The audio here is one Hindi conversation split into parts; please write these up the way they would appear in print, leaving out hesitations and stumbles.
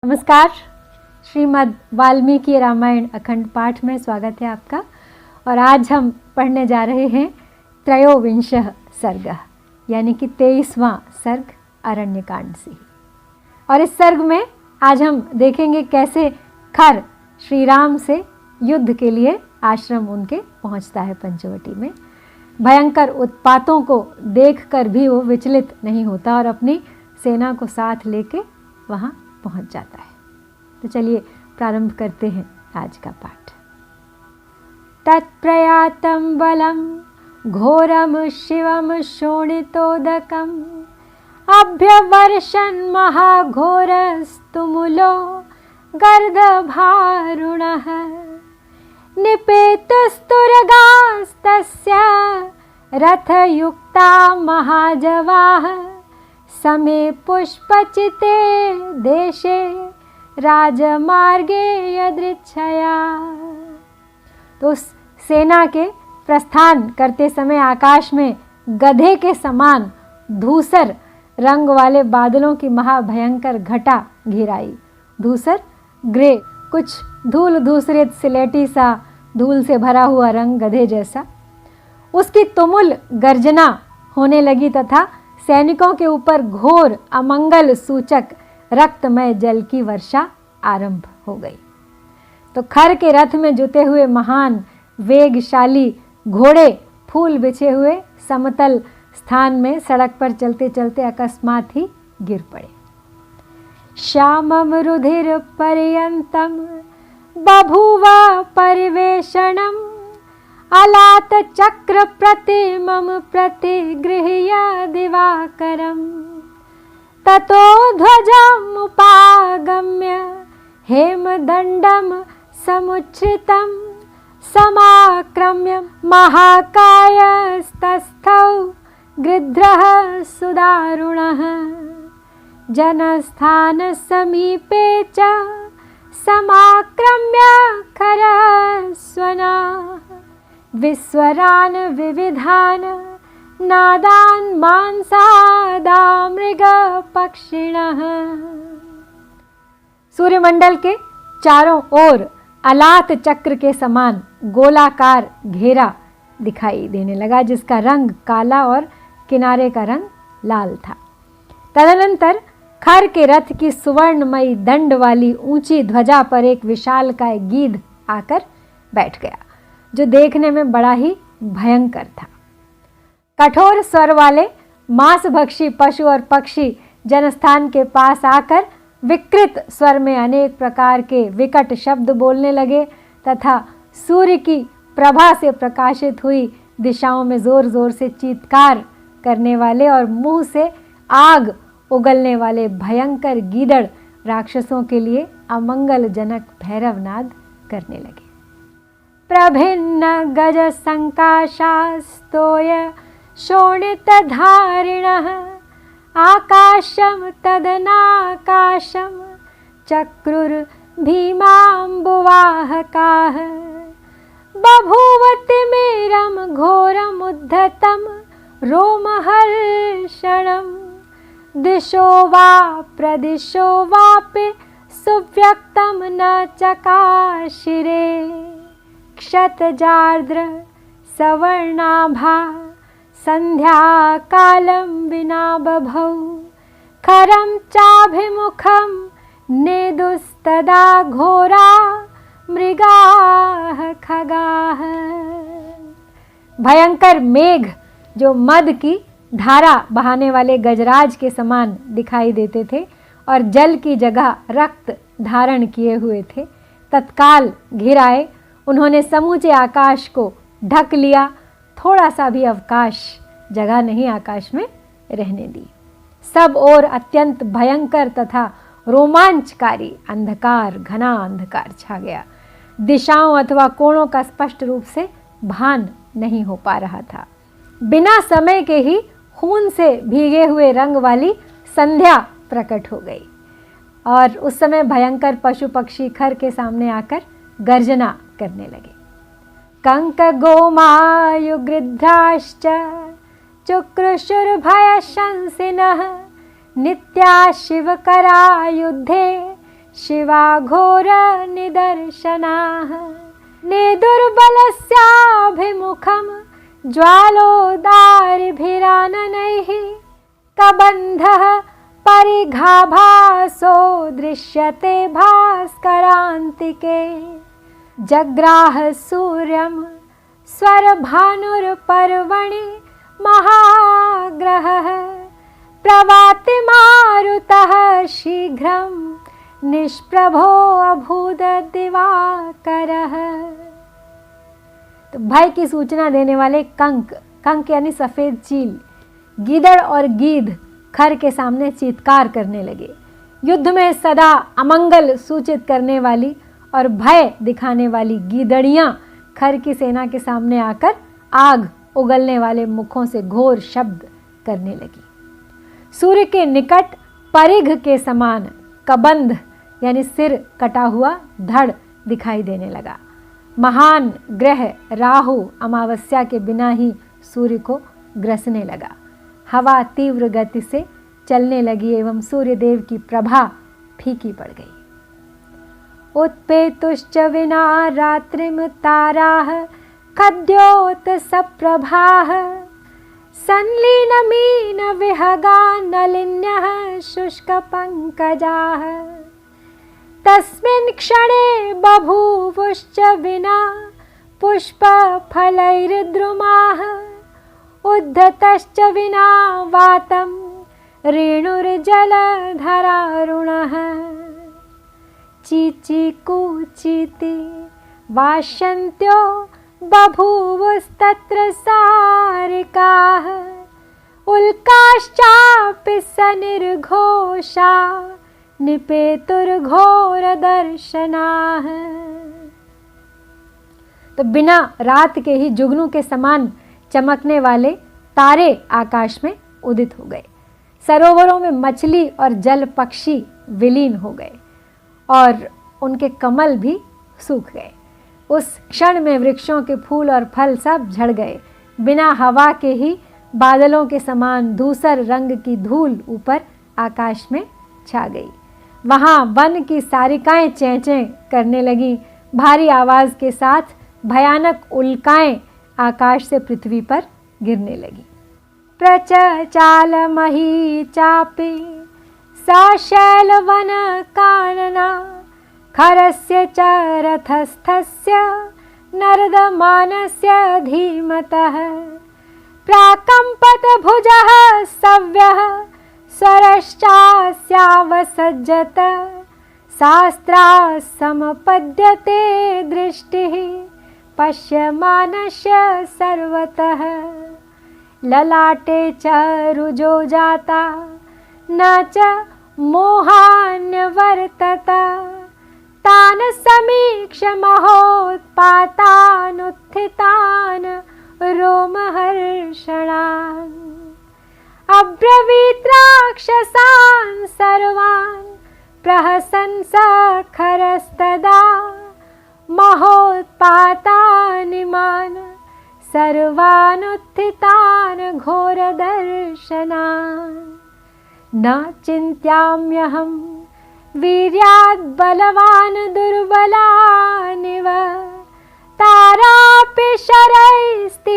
नमस्कार। श्रीमद् वाल्मीकि रामायण अखंड पाठ में स्वागत है आपका। और आज हम पढ़ने जा रहे हैं त्रयोविंशः सर्गः, यानी कि 23वां सर्ग अरण्यकांड से। और इस सर्ग में आज हम देखेंगे कैसे खर श्री राम से युद्ध के लिए आश्रम उनके पहुंचता है पंचवटी में। भयंकर उत्पातों को देखकर भी वो विचलित नहीं होता और अपनी सेना को साथ लेके वहां पहुंच जाता है। तो चलिए प्रारंभ करते हैं आज का पाठ। तत्प्रयातं बलं घोरम शिवम शोणितोदकम अभ्यवर्षन् महाघोरस्तुमुलो गर्दभारुणः निपेतुस्तुरगास्तस्य रथयुक्ता महाजवाः समे पुष्पचिते देशे राजमार्गे यदृच्छया। तो उस सेना के प्रस्थान करते समय आकाश में गधे के समान धूसर रंग वाले बादलों की महाभयंकर घटा घिराई। धूसर ग्रे, कुछ धूल धूसरित सिलेटी सा धूल से भरा हुआ रंग गधे जैसा। उसकी तुमुल गर्जना होने लगी तथा सैनिकों के ऊपर घोर अमंगल सूचक रक्तमय जल की वर्षा आरंभ हो गई। तो खर के रथ में जुते हुए महान वेगशाली घोड़े फूल बिछे हुए समतल स्थान में सड़क पर चलते चलते अकस्मात ही गिर पड़े। श्यामम रुधिर पर्यंतम बभूव परिवेशनम अलात चक्र प्रतिमम प्रतिगृह्य दिवाकरम ततो ध्वजमुपागम्य हेमदंडम समुच्छ्रितम समाक्रम्य महाकायस्तस्थौ गृध्रः सुदारुणः जनस्थान समीपे च समाक्रम्य खरस्वना विस्वरान विविधान नादान मांसादा मृग पक्षिणः। सूर्यमंडल के चारों ओर अलात चक्र के समान गोलाकार घेरा दिखाई देने लगा, जिसका रंग काला और किनारे का रंग लाल था। तदनंतर खर के रथ की सुवर्णमयी दंड वाली ऊंची ध्वजा पर एक विशालकाय गीध आकर बैठ गया, जो देखने में बड़ा ही भयंकर था। कठोर स्वर वाले मांसभक्षी पशु और पक्षी जनस्थान के पास आकर विकृत स्वर में अनेक प्रकार के विकट शब्द बोलने लगे तथा सूर्य की प्रभा से प्रकाशित हुई दिशाओं में जोर जोर से चीत्कार करने वाले और मुंह से आग उगलने वाले भयंकर गीदड़ राक्षसों के लिए अमंगलजनक भैरवनाद करने लगे। प्रभिन्न गज संकाशास्तोय शोणितधारिणः आकाशं तदनाकाशं चक्रुर्भीमाम्बुवाहकाः बभूवतिमिरं घोरमुद्धतं रोमहर्षणं दिशो वा प्रदिशो वापि सुव्यक्तं न चकाशिरे क्षतजार्द्र सवर्णाभा संध्याकालं विना बभौ खरं चाभिमुखं नेदुस्तदा घोरा मृगाः खगाः। भयंकर मेघ जो मद की धारा बहाने वाले गजराज के समान दिखाई देते थे और जल की जगह रक्त धारण किए हुए थे, तत्काल घिर आए। उन्होंने समूचे आकाश को ढक लिया, थोड़ा सा भी अवकाश जगह नहीं आकाश में रहने दी। सब ओर अत्यंत भयंकर तथा रोमांचकारी अंधकार, घना अंधकार छा गया। दिशाओं अथवा कोणों का स्पष्ट रूप से भान नहीं हो पा रहा था। बिना समय के ही खून से भीगे हुए रंग वाली संध्या प्रकट हो गई और उस समय भयंकर पशु पक्षी खर के सामने आकर गर्जना करने लगे। कंक गोमायुगृध्राश्च चुक्रुशुर्भयशंसिनः नित्या शिवकरा युद्धे शिवा घोर निदर्शनाः निदुर्बलस्याभिमुखं ज्वालोदारिभिराननैः कबन्धः परिघाभासो दृश्यते भास्करान्तिके जग्राह सूर्यं स्वरभानुर्पर्वणि महाग्रहः प्रवाति मारुतः शीघ्रं निष्प्रभो अभूद दिवाकरः। तो भय की सूचना देने वाले कंक यानी सफेद चील, गीदड़ और गीध खर के सामने चीत्कार करने लगे। युद्ध में सदा अमंगल सूचित करने वाली और भय दिखाने वाली गीदड़ियां खर की सेना के सामने आकर आग उगलने वाले मुखों से घोर शब्द करने लगी। सूर्य के निकट परिघ के समान कबंध यानी सिर कटा हुआ धड़ दिखाई देने लगा। महान ग्रह राहु अमावस्या के बिना ही सूर्य को ग्रसने लगा। हवा तीव्र गति से चलने लगी एवं सूर्यदेव की प्रभा फीकी पड़ गई। उत्पेतुश्च विना रात्रिम ताराः खद्योत सप्रभाः संलीनमीन विहगा नलिन्यः शुष्कपङ्कजाः तस्मिन् क्षणे बभूवुश्च विना पुष्पफलैर्द्रुमाः उद्धतश्च विना वातं रेणुर्जलधरारुणः चीचीकूचीति वाष्यन्त्यो बभूवुस्तत्र सारिकाः उल्काश्चापि सनिर्घोषा निपेतुर्घोरदर्शनाः। तो बिना रात के ही जुगनू के समान चमकने वाले तारे आकाश में उदित हो गए। सरोवरों में मछली और जल पक्षी विलीन हो गए और उनके कमल भी सूख गए। उस क्षण में वृक्षों के फूल और फल सब झड़ गए। बिना हवा के ही बादलों के समान धूसर रंग की धूल ऊपर आकाश में छा गई। वहाँ वन की सारिकाएं चें चें करने लगी। भारी आवाज के साथ भयानक उल्काएं आकाश से पृथ्वी पर गिरने लगी। प्रचचालमही चापि सशैलवन कानना खरस्य च रथस्थस्य नर्दमानस्य धीमतः प्राकम्पत भुजः सव्यः स्वरश्चास्यावसज्जत शास्त्रा समपद्यते दृष्टिः पश्यमानस्य सर्वतः ललाटे च रुजो जाता न च मोहान्यवर्तत तान् समीक्ष महोत्पातानुत्थितान् रोमहर्षणान् अब्रवीत् राक्षसान् सर्वान् प्रहसन् स खरस्तदा महोत्पातानिमान् सर्वानुत्थितान् घोरदर्शनान् न चिन्त्याम्यहं वीर्यात् बलवान् दुर्बलानिव तारापि शरैस्तीक्ष्णैः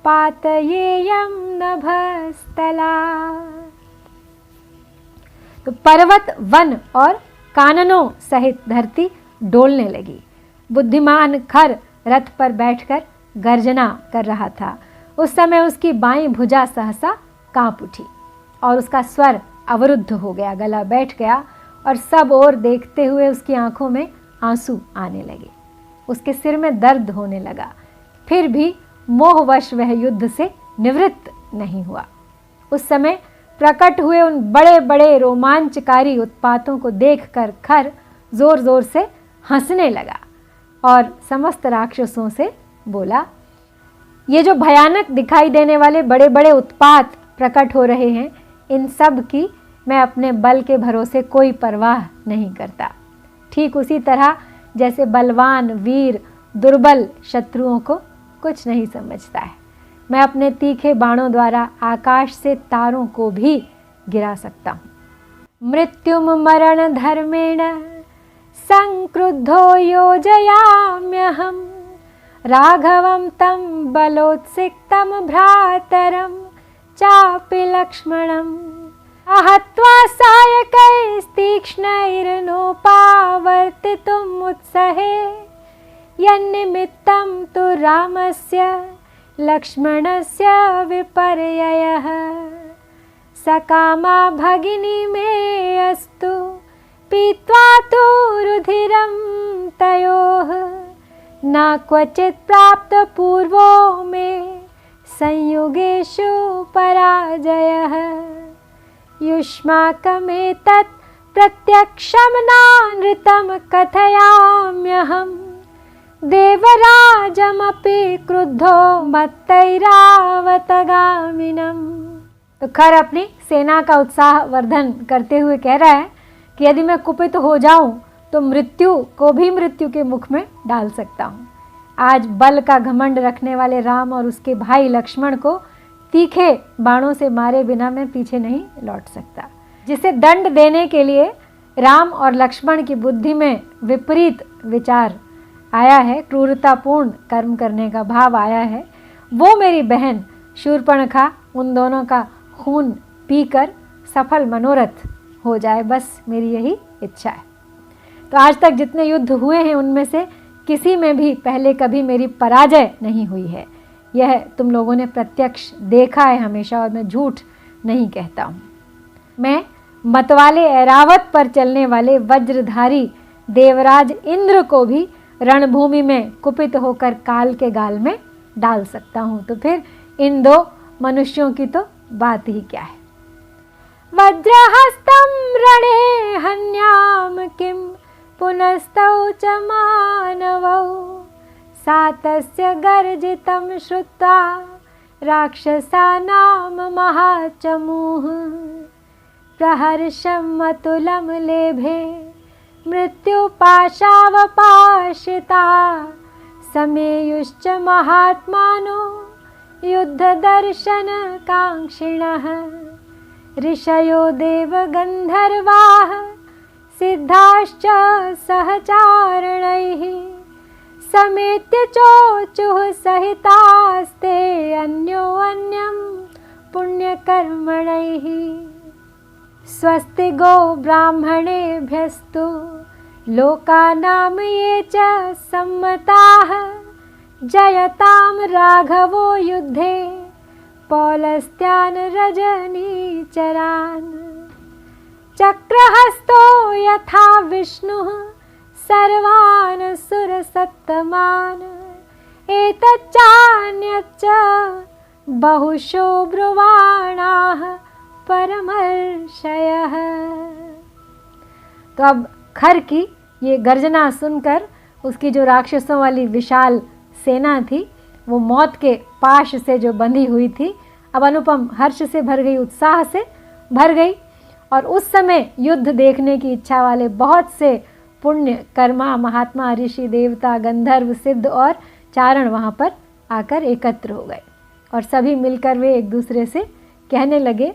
पातयेयं नभस्तला। तो पर्वत, वन और काननों सहित धरती डोलने लगी। बुद्धिमान खर रथ पर बैठकर गर्जना कर रहा था। उस समय उसकी बाईं भुजा सहसा कांप उठी और उसका स्वर अवरुद्ध हो गया, गला बैठ गया और सब ओर देखते हुए उसकी आंखों में आंसू आने लगे। उसके सिर में दर्द होने लगा। फिर भी मोहवश वह युद्ध से निवृत्त नहीं हुआ। उस समय प्रकट हुए उन बड़े बड़े रोमांचकारी उत्पातों को देखकर खर जोर जोर से हंसने लगा और समस्त राक्षसों से बोला, ये जो भयानक दिखाई देने वाले बड़े बड़े उत्पात प्रकट हो रहे हैं, इन सब की मैं अपने बल के भरोसे कोई परवाह नहीं करता। ठीक उसी तरह जैसे बलवान वीर दुर्बल शत्रुओं को कुछ नहीं समझता है। मैं अपने तीखे बाणों द्वारा आकाश से तारों को भी गिरा सकता हूँ। मृत्युम मरण धर्मेण संक्रुद्धो योजयाम्यहम् राघवं तं बलोत्सिक्तं भ्रातरं चापि लक्ष्मणम् आहत्वा सायकैस्तीक्ष्णैर्नोपावर्तितुम् उत्सहे यन्निमित्तं तु रामस्य लक्ष्मणस्य विपर्ययः सकामा भगिनी मे अस्तु पीत्वा तु रुधिरं तयोः न क्वचित् प्राप्त पूर्वो मे संयुगेषु पराजयः युष्माकमेतत् प्रत्यक्षं नानृतं कथयाम्यहम् देवराजमपि क्रुद्धो मत्तैरावतगामिनम्। तो खर अपनी सेना का उत्साह वर्धन करते हुए कह रहा है कि यदि मैं कुपित हो जाऊं तो मृत्यु को भी मृत्यु के मुख में डाल सकता हूं। आज बल का घमंड रखने वाले राम और उसके भाई लक्ष्मण को तीखे बाणों से मारे बिना मैं पीछे नहीं लौट सकता। जिसे दंड देने के लिए राम और लक्ष्मण की बुद्धि में विपरीत विचार आया है, क्रूरतापूर्ण कर्म करने का भाव आया है, वो मेरी बहन शूर्पणखा उन दोनों का खून पीकर सफल मनोरथ हो जाए, बस मेरी यही इच्छा है। तो आज तक जितने युद्ध हुए हैं उनमें से किसी में भी पहले कभी मेरी पराजय नहीं हुई है। यह तुम लोगों ने प्रत्यक्ष देखा है हमेशा, और मैं झूठ नहीं कहता हूँ। मैं मतवाले ऐरावत पर चलने वाले वज्रधारी देवराज इंद्र को भी रणभूमि में कुपित होकर काल के गाल में डाल सकता हूँ। तो फिर इन दो मनुष्यों की तो बात ही क्या है। वज्रहस्तं रणे हन्याम किं पुनस्तौ च मानवौ सातस्य गर्जितं श्रुत्वा राक्षसानां महाचमूः प्रहर्षम् अतुलं लेभे मृत्युपाशावपाशिता समेयुश्च महात्मानो युद्धदर्शनकाङ्क्षिणः ऋषयो देवगन्धर्वाः सिद्धाश्च सहचारणैः समेत्य चोचुः सहितास्ते अन्योन्यं पुण्यकर्मणैः स्वस्ति गो ब्राह्मणेभ्यस्तु लोकानां ये च सम्मताः जयतां राघवो युद्धे पौलस्त्यान् रजनीचरान् चक्रहस्तो यथा विष्णुः सर्वान् सुरसत्तमान् एतच्चान्यच्च बहुशो ब्रुवाणाः परमर्षयः। तो अब खर की ये गर्जना सुनकर उसकी जो राक्षसों वाली विशाल सेना थी वो मौत के पाश से जो बंधी हुई थी अब अनुपम हर्ष से भर गई, उत्साह से भर गई। और उस समय युद्ध देखने की इच्छा वाले बहुत से पुण्य कर्मा महात्मा ऋषि देवता गंधर्व सिद्ध और चारण वहाँ पर आकर एकत्र हो गए और सभी मिलकर वे एक दूसरे से कहने लगे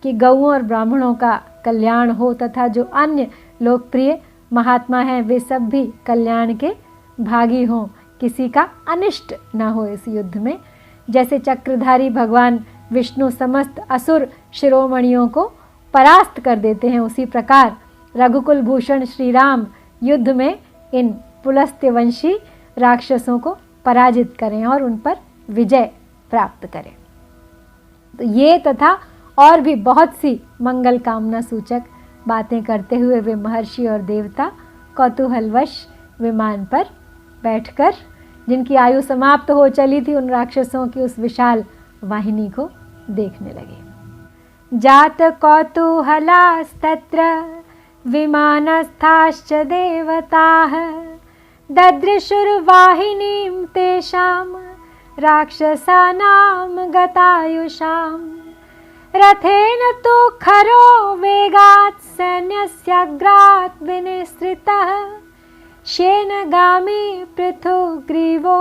कि गौओं और ब्राह्मणों का कल्याण हो तथा जो अन्य लोकप्रिय महात्मा हैं वे सब भी कल्याण के भागी हों, किसी का अनिष्ट न हो इस युद्ध में। जैसे चक्रधारी भगवान विष्णु समस्त असुर शिरोमणियों को परास्त कर देते हैं, उसी प्रकार रघुकुल भूषण श्री राम युद्ध में इन पुलस्त्यवंशी राक्षसों को पराजित करें और उन पर विजय प्राप्त करें। तो ये तथा और भी बहुत सी मंगल कामना सूचक बातें करते हुए वे महर्षि और देवता कौतूहलवश विमान पर बैठकर जिनकी आयु समाप्त हो चली थी उन राक्षसों की उस विशाल वाहिनी को देखने लगे। जात कौतूहलास्तत्र विमानस्थाश्च देवताः ददृशुर्वाहिनीं तेषां राक्षसानां गतायुषाम् रथेन तु खरो वेगात् सैन्यस्याग्रात् विनिसृतः शेनगामी पृथुग्रीवो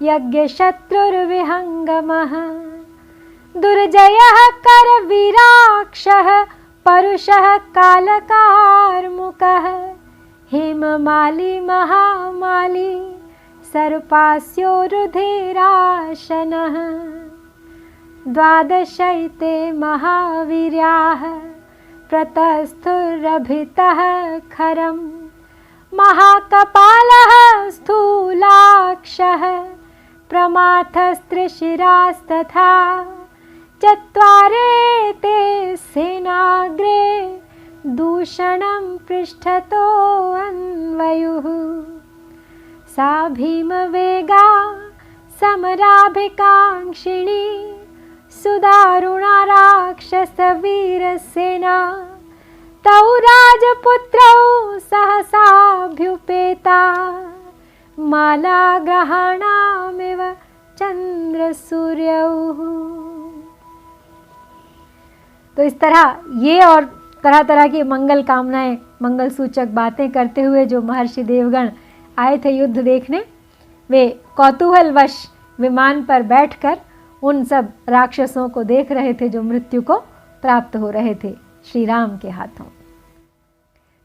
यज्ञशत्रुर्विहङ्गमः दुर्जयः करवीराक्षः परुषः कालकार्मुकः हेममाली महामाली सर्पास्यो रुधिराशनः द्वादशैते महावीर्याः प्रतस्थुरभितः खरं महाकपालः स्थूलाक्षः प्रमाथस्त्रिशिरास्तथा चत्वारेते सेनाग्रे दूषणं पृष्ठतो अन्वयुः सा भीमवेगा समराभिकाङ्क्षिणी सुदारुणा राक्षसवीरसेना तौ राजपुत्रौ सहसाभ्युपेता मालाग्रहाणामिव चंद्रसूर्यौ। तो इस तरह ये और तरह तरह की मंगल कामनाएं, मंगल सूचक बातें करते हुए जो महर्षि देवगण आए थे युद्ध देखने, वे कौतूहलवश विमान पर बैठकर उन सब राक्षसों को देख रहे थे जो मृत्यु को प्राप्त हो रहे थे श्री राम के हाथों।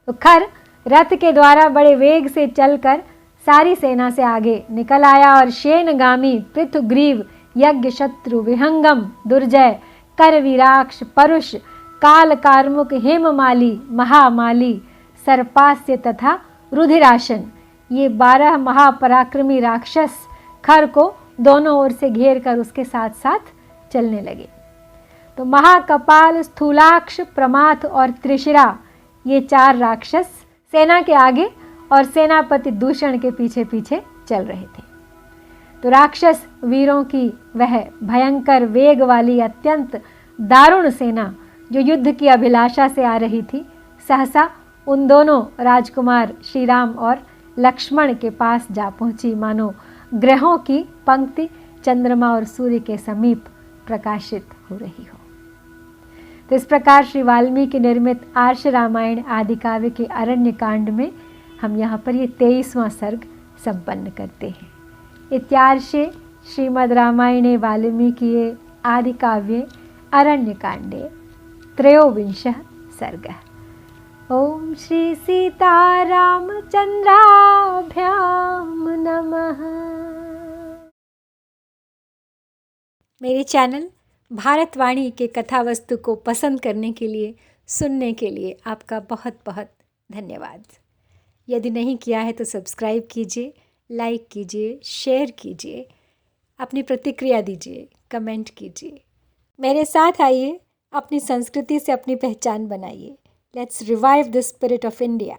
तो खर रथ के द्वारा बड़े वेग से चलकर सारी सेना से आगे निकल आया और शेनगामी पृथुग्रीव यज्ञ शत्रु विहंगम दुर्जय करवीराक्ष परुष काल कार्मुक हेममाली महामाली सर्पास्य तथा रुधिराशन, ये 12 महापराक्रमी राक्षस खर को दोनों ओर से घेर कर उसके साथ साथ चलने लगे। तो महाकपाल स्थूलाक्ष प्रमाथ और त्रिशिरा, ये 4 राक्षस सेना के आगे और सेनापति दूषण के पीछे पीछे चल रहे थे। तो राक्षस वीरों की वह भयंकर वेग वाली अत्यंत दारुण सेना जो युद्ध की अभिलाषा से आ रही थी, सहसा उन दोनों राजकुमार श्री राम और लक्ष्मण के पास जा पहुंची, मानो ग्रहों की पंक्ति चंद्रमा और सूर्य के समीप प्रकाशित हो रही हो। तो इस प्रकार श्री वाल्मीकि निर्मित आर्ष रामायण आदि काव्य के अरण्य कांड में हम यहाँ पर ये 23वां सर्ग संपन्न करते हैं। इत्यार्षे श्रीमद् रामायणे वाल्मीकिये आदि काव्ये अरण्य कांडे 23 सर्गः। ओम श्री सीतारामचंद्राभ्याम नमः। मेरे चैनल भारतवाणी के कथा वस्तु को पसंद करने के लिए, सुनने के लिए आपका बहुत बहुत धन्यवाद। यदि नहीं किया है तो सब्सक्राइब कीजिए, लाइक कीजिए, शेयर कीजिए, अपनी प्रतिक्रिया दीजिए, कमेंट कीजिए। मेरे साथ आइए, अपनी संस्कृति से अपनी पहचान बनाइए। Let's revive the spirit of India.